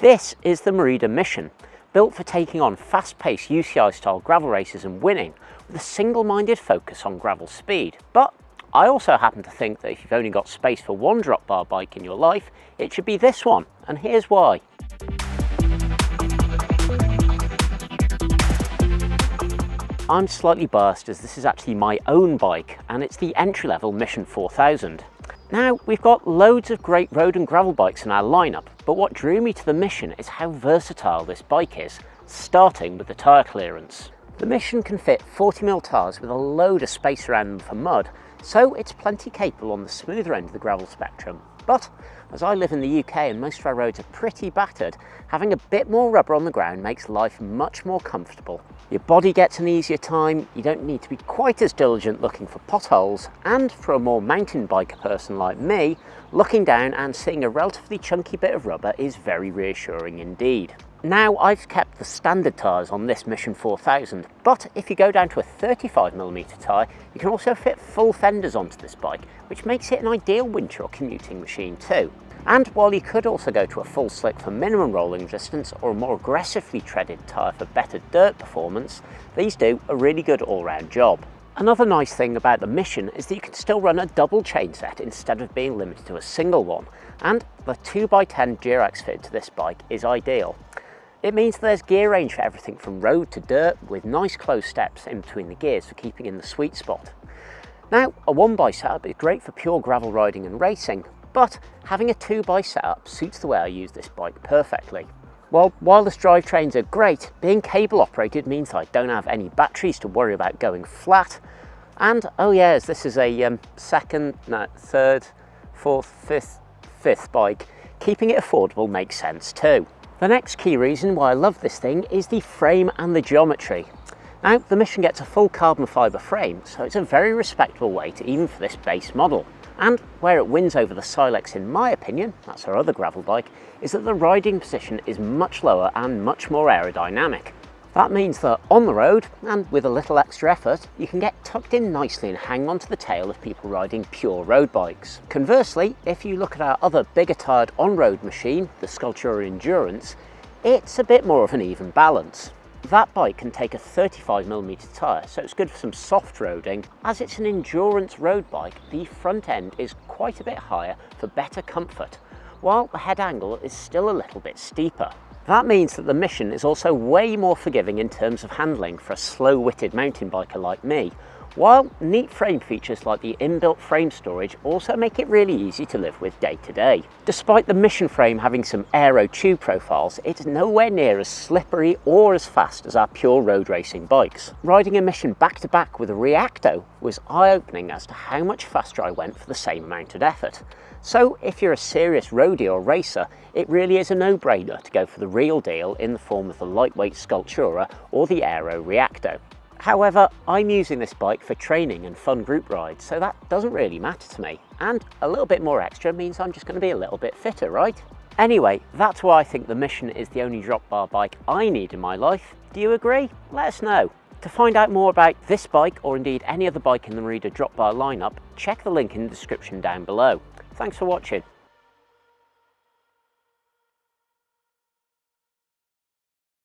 This is the MERIDA Mission, built for taking on fast-paced UCI-style gravel races and winning, with a single-minded focus on gravel speed. But I also happen to think that if you've only got space for one drop bar bike in your life, it should be this one, and here's why. I'm slightly biased as this is actually my own bike, and it's the entry-level Mission 4000. Now, we've got loads of great road and gravel bikes in our lineup, but what drew me to the Mission is how versatile this bike is, starting with the tyre clearance. The Mission can fit 40mm tyres with a load of space around them for mud, so it's plenty capable on the smoother end of the gravel spectrum. But as I live in the UK and most of our roads are pretty battered, having a bit more rubber on the ground makes life much more comfortable. Your body gets an easier time, you don't need to be quite as diligent looking for potholes, and for a more mountain biker person like me, looking down and seeing a relatively chunky bit of rubber is very reassuring indeed. Now, I've kept the standard tyres on this Mission 4000, but if you go down to a 35mm tyre, you can also fit full fenders onto this bike, which makes it an ideal winter or commuting machine too. And while you could also go to a full slick for minimum rolling resistance or a more aggressively treaded tyre for better dirt performance, these do a really good all-round job. Another nice thing about the Mission is that you can still run a double chain set instead of being limited to a single one, and the 2x10 gear axe fitted to this bike is ideal. It means there's gear range for everything from road to dirt, with nice closed steps in between the gears for keeping in the sweet spot. Now, a 1x setup is great for pure gravel riding and racing, but having a 2x setup suits the way I use this bike perfectly. While wireless drivetrains are great, being cable operated means I don't have any batteries to worry about going flat. And oh yes, this is a third, fourth, fifth bike, keeping it affordable makes sense too. The next key reason why I love this thing is the frame and the geometry. Now, the Mission gets a full carbon fibre frame, so it's a very respectable weight even for this base model. And where it wins over the Silex in my opinion, that's our other gravel bike, is that the riding position is much lower and much more aerodynamic. That means that on the road, and with a little extra effort, you can get tucked in nicely and hang onto the tail of people riding pure road bikes. Conversely, if you look at our other bigger tired on-road machine, the Sculptura Endurance, it's a bit more of an even balance. That bike can take a 35mm tyre, so it's good for some soft roading. As it's an endurance road bike, the front end is quite a bit higher for better comfort, while the head angle is still a little bit steeper. That means that the Mission is also way more forgiving in terms of handling for a slow-witted mountain biker like me, while neat frame features like the inbuilt frame storage also make it really easy to live with day to day. Despite the Mission frame having some aero tube profiles, it's nowhere near as slippery or as fast as our pure road racing bikes. Riding a Mission back to back with a Reacto was eye-opening as to how much faster I went for the same amount of effort. So if you're a serious roadie or racer, it really is a no-brainer to go for the real deal in the form of the lightweight Sculptura or the aero Reacto. However, I'm using this bike for training and fun group rides, so that doesn't really matter to me. And a little bit more extra means I'm just going to be a little bit fitter, right? Anyway, that's why I think the Mission is the only drop bar bike I need in my life. Do you agree? Let us know. To find out more about this bike, or indeed any other bike in the MERIDA drop bar lineup, check the link in the description down below. Thanks for watching.